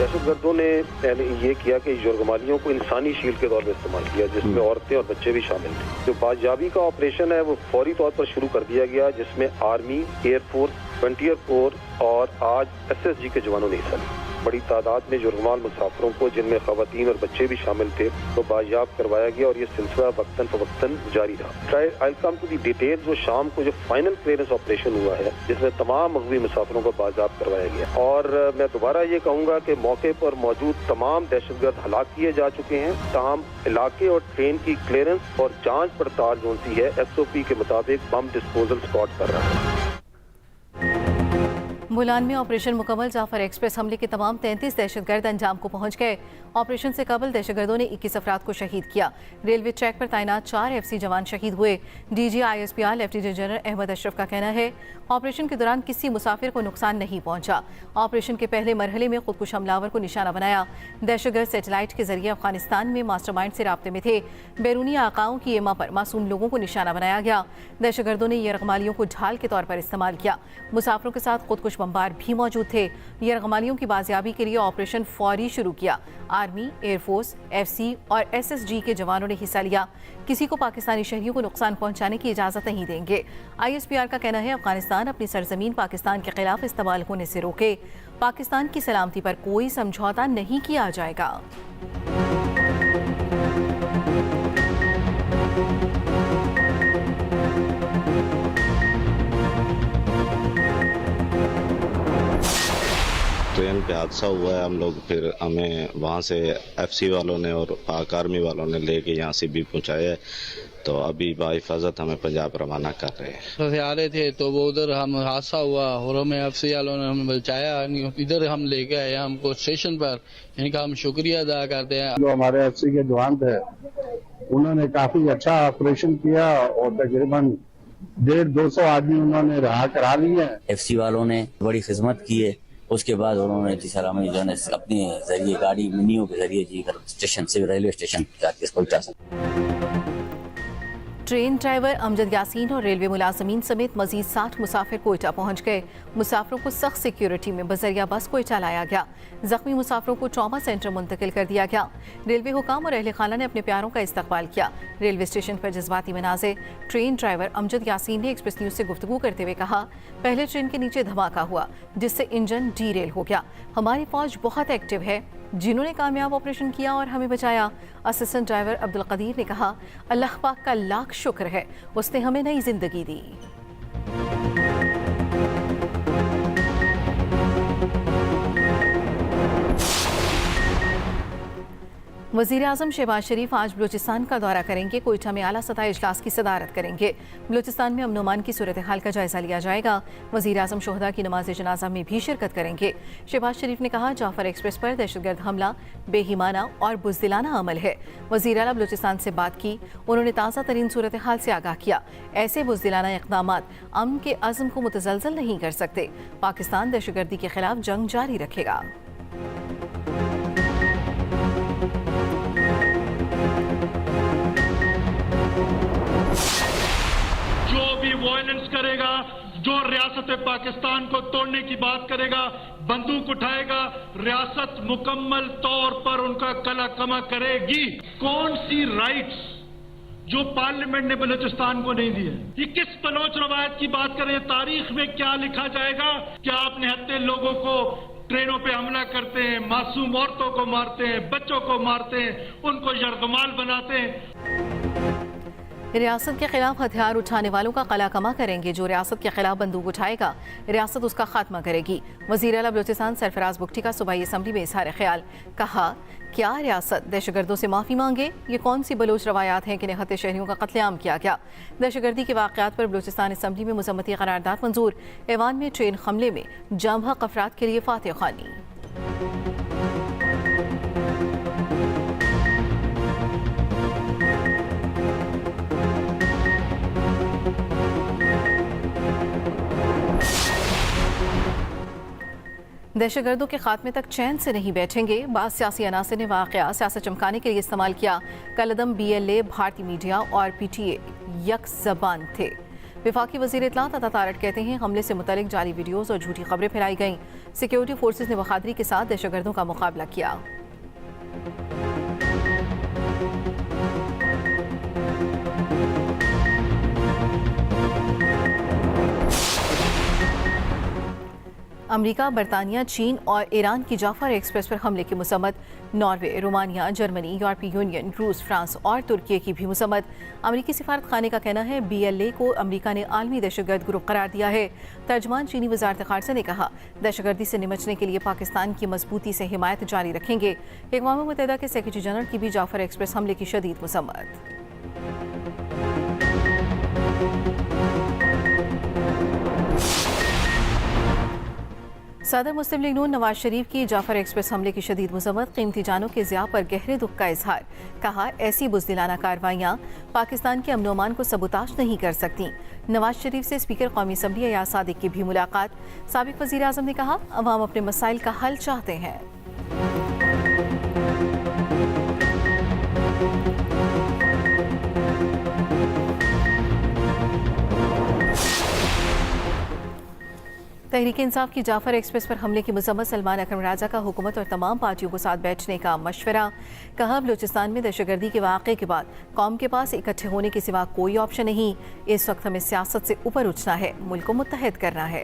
दहशतगर्दों ने पहले ये किया कि यरगमालियों को इंसानी शील्ड के तौर पर इस्तेमाल किया, जिसमें औरतें और बच्चे भी शामिल थे। जो बाजियाबी का ऑपरेशन है वो फौरी तौर पर शुरू कर दिया गया, जिसमें आर्मी, एयरफोर्स, फ्रंटियर कोर और आज SSG के जवानों ने हिस्सा लिया। बड़ी तादाद में यरगमाल मुसाफिरों को, जिनमें खवातीन और बच्चे भी शामिल थे, तो बाजियाब करवाया गया और ये सिलसिला वक्तन फवक्तन जारी रहा। आई कम टू दी डिटेल्स। वो शाम को जो फाइनल क्लियरेंस ऑपरेशन हुआ है, जिसमें तमाम मगवी मुसाफिरों को बाजियाब करवाया गया। और मैं दोबारा ये कहूँगा कि मौके पर मौजूद तमाम दहशतगर्द हलाक किए जा चुके हैं। तमाम इलाके और ट्रेन की क्लियरेंस और जाँच पड़ताल जो सी है SOP के मुताबिक बम डिस्पोजल स्पॉट कर रहा है। बुलान में ऑपरेशन मुकम्मल। जाफर एक्सप्रेस हमले के तमाम 33 दहशतगर्द अंजाम को पहुंच गए। ऑपरेशन से कबल दहशतगर्दों ने 21 अफराद को शहीद किया। रेलवे ट्रैक पर तैनात 4 FC जवान शहीद हुए। DG ISPR lieutenant general Ahmad Ashraf का कहना है ऑपरेशन के दौरान किसी मुसाफिर को नुकसान नहीं पहुंचा। ऑपरेशन के पहले मरहले में खुदकुश हमलावर को निशाना बनाया। दहशतगर्द सैटेलाइट के जरिए अफगानिस्तान में मास्टरमाइंड से राब्ते में थे। बैरूनी आकाओं की एमा पर मासूम लोगों को निशाना बनाया गया। दहशतगर्दों ने यरगमालियों को ढाल के तौर पर इस्तेमाल किया। मुसाफिरों के साथ खुदकुश बमबार भी मौजूद थे। यरगमालियों की बाजियाबी के लिए ऑपरेशन फौरी शुरू किया। आर्मी, एयरफोर्स, FC और SSG के जवानों ने हिस्सा लिया। किसी को पाकिस्तानी शहरियों को नुकसान पहुंचाने की इजाजत नहीं देंगे। ISPR का कहना है अफगानिस्तान अपनी सरजमीन पाकिस्तान के खिलाफ इस्तेमाल होने से रोके। पाकिस्तान की सलामती पर कोई समझौता नहीं किया जाएगा। ट्रेन पे हादसा हुआ है। हम लोग फिर हमें वहाँ से FC वालों ने और पाक आर्मी वालों ने लेके यहाँ से भी पहुँचाया है। तो अभी बाहिफाजत हमें पंजाब रवाना कर रहे हैं। से आ रहे थे तो वो उधर हम हादसा हुआ और हमें FC वालों ने हमें बचाया। इधर हम लेके आए हमको स्टेशन पर। इनका हम शुक्रिया अदा करते हैं। जो हमारे FC के जवान थे उन्होंने काफी अच्छा ऑपरेशन किया और तकरीबन 150-200 आदमी उन्होंने रहा करा लिए। FC वालों ने बड़ी खिदमत की है। उसके बाद उन्होंने जी सर हमें जो है अपने जरिए गाड़ी मिनियों के जरिए जी स्टेशन से रेलवे स्टेशन जाके पहुंचा सकते। ट्रेन ड्राइवर अमजद यासीन और रेलवे मुलाजमीन समेत मजीद 60 मुसाफिर कोयटा पहुंच गए। मुसाफिरों को सख्त सिक्योरिटी में बजरिया बस कोयटा लाया गया। जख्मी मुसाफिरों को ट्रॉमा सेंटर मुंतकिल कर दिया गया। रेलवे हुकाम और अहले खाना ने अपने प्यारों का इस्तकबाल किया। रेलवे स्टेशन पर जज्बाती मनाज़े। ट्रेन ड्राइवर अमजद यासीन ने एक्सप्रेस न्यूज से गुफ्तगू करते हुए कहा, पहले ट्रेन के नीचे धमाका हुआ जिससे इंजन डीरेल हो गया। हमारी फौज बहुत एक्टिव है, जिन्होंने कामयाब ऑपरेशन किया और हमें बचाया। असिस्टेंट ड्राइवर अब्दुल कदीर ने कहा, अल्लाह पाक का लाख शुक्र है, उसने हमें नई जिंदगी दी। वज़ीर आज़म शहबाज शरीफ आज बलूचिस्तान का दौरा करेंगे। कोयटा में आला सतह इजलास की सदारत करेंगे। बलूचिस्तान में अमन अमान की सूरत हाल का जायजा लिया जाएगा। वज़ीर आज़म शोहदा की नमाज जनाजा में भी शिरकत करेंगे। शहबाज शरीफ ने कहा, जाफर एक्सप्रेस पर दहशतगर्द हमला बेईमाना और बुज़दिलाना अमल है। वज़ीर आला बलूचिस्तान से बात की। उन्होंने ताज़ा तरीन सूरत हाल से आगाह किया। ऐसे बुज़दिलाना इक़दामात अमन के अज़्म को मुतज़लज़ल नहीं कर सकते। पाकिस्तान दहशतगर्दी के खिलाफ जंग जारी रखेगा। जो भी वायलेंस करेगा, जो रियासत पाकिस्तान को तोड़ने की बात करेगा, बंदूक उठाएगा, रियासत मुकम्मल तौर पर उनका कला कमा करेगी। कौन सी राइट्स जो पार्लियामेंट ने बलूचिस्तान को नहीं दी है? ये किस बलोच रवायत की बात करें? तारीख में क्या लिखा जाएगा? क्या आपने हत्या लोगों को ट्रेनों पे हमला करते हैं, मासूम औरतों को मारते हैं, बच्चों को मारते हैं, उनको यरगमाल बनाते हैं। रियासत के खिलाफ हथियार उठाने वालों का कला कमा करेंगे। जो रियासत के खिलाफ बंदूक उठाएगा, रियासत उसका खात्मा करेगी। वज़ीर आला बलूचिस्तान सरफराज बुगटी का सूबाई असम्बली में इज़हार ख्याल। कहा, क्या रियासत दहशतगर्दों से माफ़ी मांगे? ये कौन सी बलोच रवायात हैं कि निहत्ते शहरियों का कत्लेआम किया गया? दहशतगर्दी के वाक़यात पर बलूचिस्तान असम्बली में मज़म्मती करारदाद मंजूर। ऐवान में ट्रेन हमले में जाम हक़ अफराद के लिए फातिह खानी। दहशतगर्दों के खात्मे तक चैन से नहीं बैठेंगे। बाज़ सियासी अनासर ने वाक़या सियासत चमकाने के लिए इस्तेमाल किया। कलदम BLA, भारतीय मीडिया और PTA यक ज़बान थे। वफाकी वज़ीर इत्तलात अता तारड़ कहते हैं हमले से मुतल्लिक जाली वीडियोज़ और झूठी खबरें फैलाई गईं। सिक्योरिटी फोर्सेज ने बहादुरी के साथ दहशतगर्दों का मुकाबला किया। अमेरिका, बरतानिया, चीन और ईरान की जाफर एक्सप्रेस पर हमले की मुसम्मत। नॉर्वे, रोमानिया, जर्मनी, यूरोपीय यूनियन, रूस, फ्रांस और तुर्की की भी मुसम्मत। अमेरिकी सिफारत खाने का कहना है BLA को अमेरिका ने आलमी दहशतगर्द ग्रुप करार दिया है। तर्जमान चीनी वजारत खारजा ने कहा दहशतगर्दी से निपटने के लिए पाकिस्तान की मजबूती से हिमायत जारी रखेंगे। अक़वाम मुत्तहिदा के सेक्रेटरी जनरल की भी जाफर एक्सप्रेस हमले की शदीद मुसम्मत। सदर मुस्लिम लीग नून नवाज शरीफ की जाफर एक्सप्रेस हमले की शदीद मुज़म्मत। कीमती जानों के ज़िया पर गहरे दुख का इजहार। कहा ऐसी बुज़दिलाना कार्रवाइयाँ पाकिस्तान के अमन-ओ-अमान को सबूताश नहीं कर सकती। नवाज शरीफ से स्पीकर कौमी असम्बली अयाज सादिक की भी मुलाकात। साबिक वज़ीर आज़म ने कहा अवाम अपने मसाइल का हल चाहते हैं। तहरीक इंसाफ की जाफर एक्सप्रेस पर हमले की मुज़म्मत। सलमान अकरम राजा का हुकूमत और तमाम पार्टियों को साथ बैठने का मशवरा। कहा बलूचिस्तान में दहशतगर्दी के वाक़े के बाद कौम के पास इकट्ठे होने के सिवा कोई ऑप्शन नहीं। इस वक्त हमें सियासत से ऊपर उठना है, मुल्क को मुत्तहद करना है।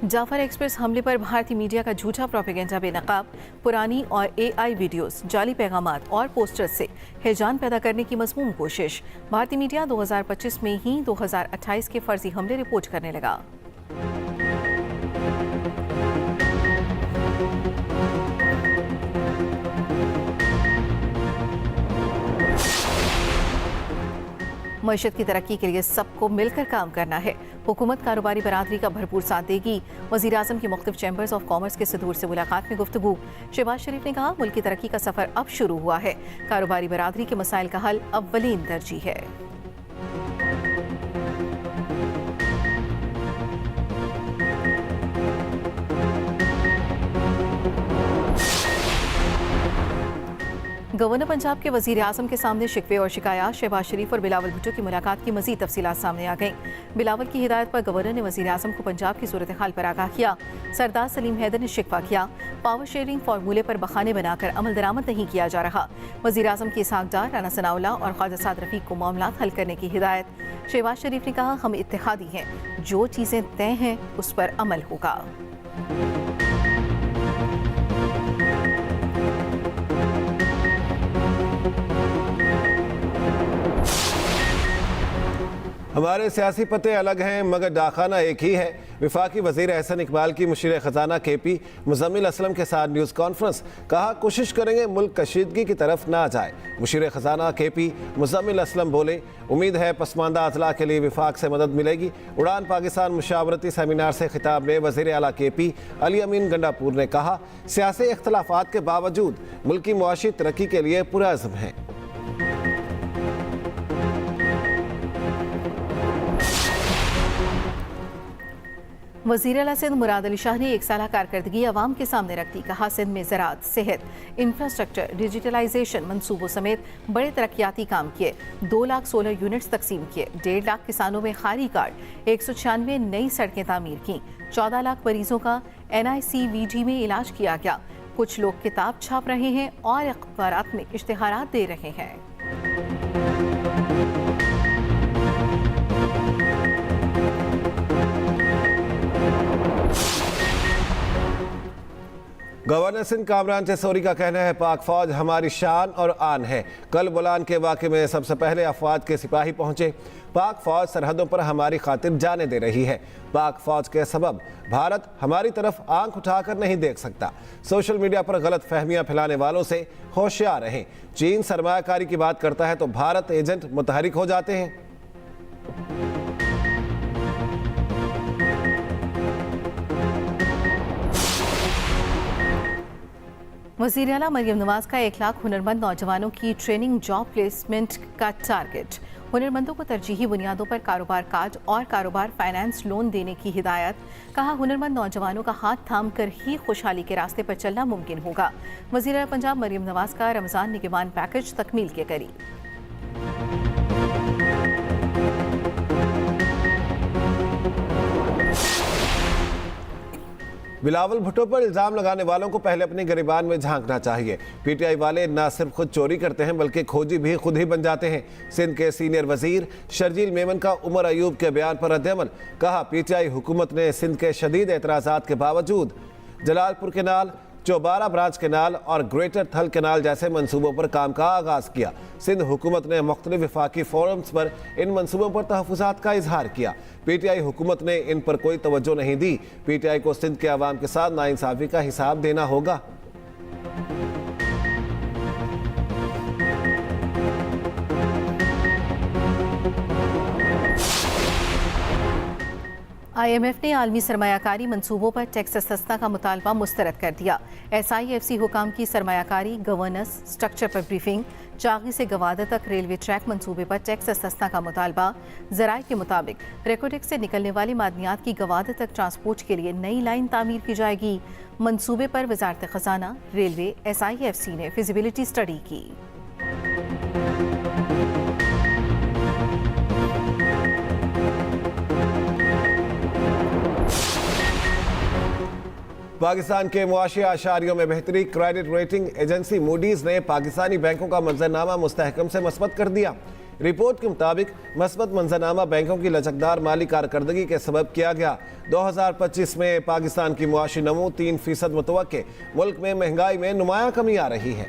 जाफर एक्सप्रेस हमले पर भारतीय मीडिया का झूठा प्रोपेगेंडा बेनकाब। पुरानी और AI वीडियोस, जाली पैगामात और पोस्टर्स से हिजान पैदा करने की मज़मूम कोशिश। भारतीय मीडिया 2025 में ही 2028 के फर्जी हमले रिपोर्ट करने लगा। मईशत की तरक्की के लिए सबको मिलकर काम करना है। हुकूमत कारोबारी बरादरी का भरपूर साथ देगी। वज़ीर आज़म की मुख्तलिफ चैम्बर्स ऑफ कॉमर्स के सदूर से मुलाकात में गुफ्तगू। शहबाज शरीफ ने कहा मुल्क की तरक्की का सफ़र अब शुरू हुआ है। कारोबारी बरादरी के मसाइल का हल अव्वलीन तरजीह है। गवर्नर पंजाब के वज़ीर आज़म के सामने शिकवे और शिकायत। शहबाज शरीफ और बिलावल भुट्टो की मुलाकात की मज़ीद तफसीलात सामने आ गईं। बिलावल की हिदायत पर गवर्नर ने वज़ीर आज़म को पंजाब की सूरत हाल पर आगाह किया। सरदार सलीम हैदर ने शिकवा किया पावर शेयरिंग फार्मूले पर बहाने बनाकर अमल दरामद नहीं किया जा रहा। वज़ीर आज़म की इसहाक डार, राना सनाउल्लाह और ख्वाजा साद रफ़ीक को मामलात हल करने की हिदायत। शहबाज शरीफ ने कहा हम इत्तेहादी हैं, जो चीज़ें तय हैं उस पर अमल होगा। हमारे सियासी पते अलग हैं मगर डाखाना एक ही है। वफाकी वज़ीर एहसन इकबाल की मुशीर ख़जाना KP मुज़म्मिल असलम के साथ न्यूज़ कॉन्फ्रेंस। कहा कोशिश करेंगे मुल्क कशीदगी की तरफ ना जाए। मुशीर ख़जाना KP मुज़म्मिल असलम बोले उम्मीद है पसमानदा अजला के लिए वफाक से मदद मिलेगी। उड़ान पाकिस्तान मुशावरती सेमिनार से खिताब में वज़ीर आला KP अली अमीन गंडापुर ने कहा सियासी इख्तलाफात के बावजूद मुल्क की मुआशी तरक्की के लिए पुरअज़्म हैं। वज़ीर आला सिंध मुराद अली शाह ने एक साल कारकर्दगी अवाम के सामने रख दी। कहा सिंध में ज़राअत, सेहत, इंफ्रास्ट्रक्चर, डिजिटलाइजेशन मनसूबों समेत बड़े तरक्याती काम किए। 2 लाख सोलर यूनिट्स तकसीम किए। 1.5 लाख किसानों में खारी कार्ड। 196 नई सड़कें तामीर की। 14 लाख मरीजों का NICVD में इलाज किया गया। कुछ लोग किताब छाप रहे हैं और अखबारात में इश्तिहारात दे रहे हैं। गवर्नर सिंध कामरान चेसोरी का कहना है पाक फौज हमारी शान और आन है। कल बोलान के वाक़े में सबसे पहले अफवाज के सिपाही पहुंचे। पाक फौज सरहदों पर हमारी खातिर जाने दे रही है। पाक फौज के सबब भारत हमारी तरफ आंख उठाकर नहीं देख सकता। सोशल मीडिया पर गलत फहमियां फैलाने वालों से होशियार रहें। चीन सरमायाकारी की बात करता है तो भारत एजेंट मुतहरिक हो जाते हैं। वज़ीर आला मरियम नवाज का 1 लाख हुनरमंद नौजवानों की ट्रेनिंग जॉब प्लेसमेंट का टारगेट। हुनरमंदों को तरजीही बुनियादों पर कारोबार काज और कारोबार फाइनेंस लोन देने की हिदायत। कहा, हुनरमंद नौजवानों का हाथ थाम कर ही खुशहाली के रास्ते पर चलना मुमकिन होगा। वज़ीर पंजाब मरियम नवाज का रमजान निगहबान पैकेज तकमील के करीब। बिलावल भुट्टो पर इल्जाम लगाने वालों को पहले अपनी गिरबान में झांकना चाहिए। पीटीआई वाले न सिर्फ खुद चोरी करते हैं बल्कि खोजी भी खुद ही बन जाते हैं। सिंध के सीनियर वजीर शर्जील मेमन का उमर अयूब के बयान पर रद्द-ए-अमल। कहा, पीटीआई हुकूमत ने सिंध के शदीद एतराज़ात के बावजूद जलालपुर केनाल, चौबारा ब्रांच केनाल और ग्रेटर थल केनाल जैसे मंसूबों पर काम का आगाज किया। सिंध हुकूमत ने मुख्तलिफ वफाकी फोरम्स पर इन मंसूबों पर तहफ़्फ़ुज़ात का इजहार किया। पीटीआई हुकूमत ने इन पर कोई तवज्जो नहीं दी। पीटीआई को सिंध के अवाम के साथ नाइंसाफ़ी का हिसाब देना होगा। IMF ने आलमी सरमायाकारी मंसूबों पर टैक्स सस्ता का मुतालबा मुस्तरद कर दिया। SIFC हुकाम की सरमायाकारी, गवर्नेंस, स्ट्रक्चर पर ब्रीफिंग, चागी से गवादा तक रेलवे ट्रैक मंसूबे पर टैक्स सस्ता का मुतालबा। ज़राए के मुताबिक रेकोडेक्स से निकलने वाली मादनियात की गवादा तक ट्रांसपोर्ट के लिए नई लाइन तामीर की जाएगी। मंसूबे पर वजारत खजाना, रेलवे, SIFC ने फिजिबिलिटी स्टडी की। पाकिस्तान के मुआशी आशारियों में बेहतरी। क्रेडिट रेटिंग एजेंसी मूडीज ने पाकिस्तानी बैंकों का मंजरनामा मुस्तहकम से मस्बत कर दिया। रिपोर्ट के मुताबिक मस्बत मंजरनामा बैंकों की लचकदार माली कारकर्दगी के सबब किया गया। 2025 में पाकिस्तान की मुआशी नमो 3% मुतवक्के। मुल्क में महंगाई में नुमाया कमी आ रही है।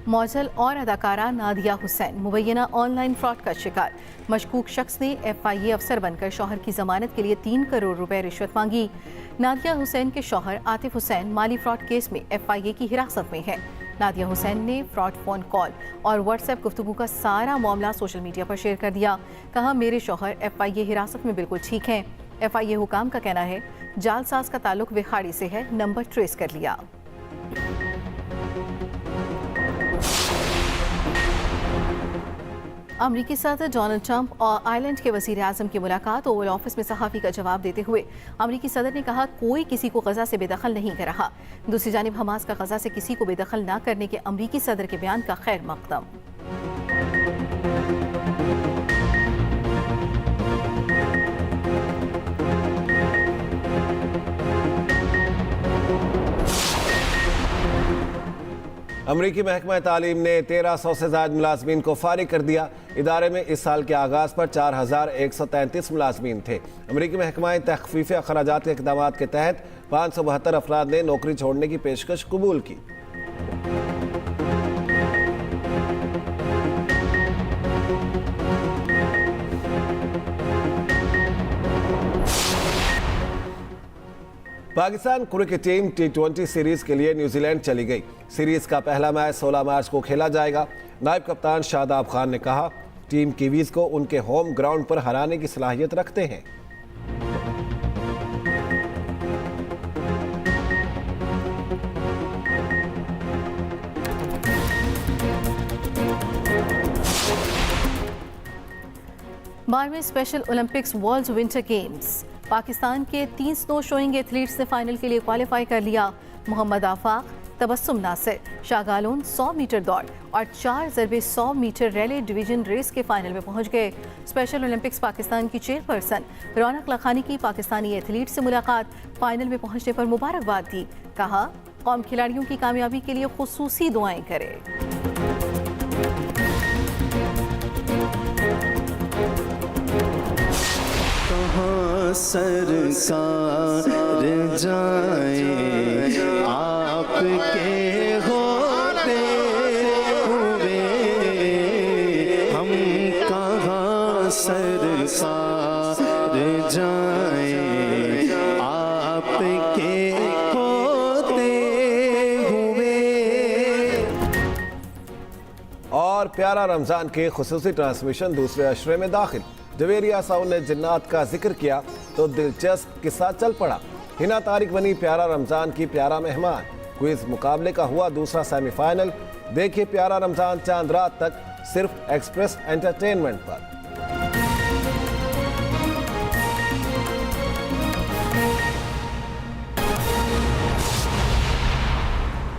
मॉडल और अदाकारा नादिया हुसैन मुबैना ऑनलाइन फ्रॉड का शिकार। मशकूक शख्स ने FIA अफसर बनकर शौहर की जमानत के लिए 3 करोड़ रुपए रिश्वत मांगी। नादिया हुसैन के शौहर आतिफ हुसैन माली फ्रॉड केस में FIA की हिरासत में है। नादिया हुसैन ने फ्रॉड फोन कॉल और व्हाट्सएप गुफ्तगू का सारा मामला सोशल मीडिया पर शेयर कर दिया। कहा, मेरे शौहर FIA हिरासत में बिल्कुल ठीक हैं। FIA हुकाम का कहना है जालसाज का ताल्लुक विखाड़ी से है, नंबर ट्रेस कर लिया। अमरीकी सदर डोनाल्ड ट्रंप और आयरलैंड के वज़ीर आज़म की मुलाकात। ओवल ऑफिस में सहाफ़ी का जवाब देते हुए अमरीकी सदर ने कहा, कोई किसी को गजा से बेदखल नहीं कर रहा। दूसरी जानिब हमास का गजा से किसी को बेदखल न करने के अमरीकी सदर के बयान का खैर मकदम। अमरीकी महकमा तालीम ने 1300 से ज़ायद मुलाजमीन को फारिग कर दिया। इदारे में इस साल के आगाज़ पर 4133 मुलाजमीन थे। अमरीकी महकमा तख़फ़ीफ़ अखराजात के इक़दाम के तहत 572 अफराद ने नौकरी छोड़ने की पेशकश कबूल की। Pakistan cricket team T20 series के लिए न्यूजीलैंड चली गई। सीरीज का पहला मैच 16 मार्च को खेला जाएगा। नायब कप्तान शादाब खान ने कहा, टीम कीवीज को उनके होम ग्राउंड पर हराने की सलाहियत रखते हैं। बारहवें special Olympics world winter games. Pakistan के 3 स्नो शोइंग एथलीट्स ने फाइनल के लिए क्वालिफाई कर लिया। मोहम्मद आफाक, तबस्सुम नासिर, शागालोन 100 मीटर दौड़ और 4 ज़रबे 100 मीटर रैली डिवीजन रेस के फाइनल में पहुंच गए। स्पेशल ओलंपिक्स पाकिस्तान की चेयरपर्सन रौनक लखानी की पाकिस्तानी एथलीट से मुलाकात। फाइनल में पहुंचने पर मुबारकबाद दी। कहा, कौम खिलाड़ियों की कामयाबी के लिए खुसूसी दुआएं करे। सरकार जाए आपके होते हुए, हम कहाँ सरकार जाए आपके होते हुए। और प्यारा रमजान के खुसूसी ट्रांसमिशन दूसरे अशरे में दाखिल। जवेरिया साउंड ने जिन्नात का जिक्र किया तो दिलचस्प किस्सा चल पड़ा। हिना तारिक बनी प्यारा रमजान की प्यारा मेहमान। क्विज मुकाबले का हुआ दूसरा सेमीफाइनल। देखिए प्यारा रमजान चांद रात तक सिर्फ एक्सप्रेस एंटरटेनमेंट पर।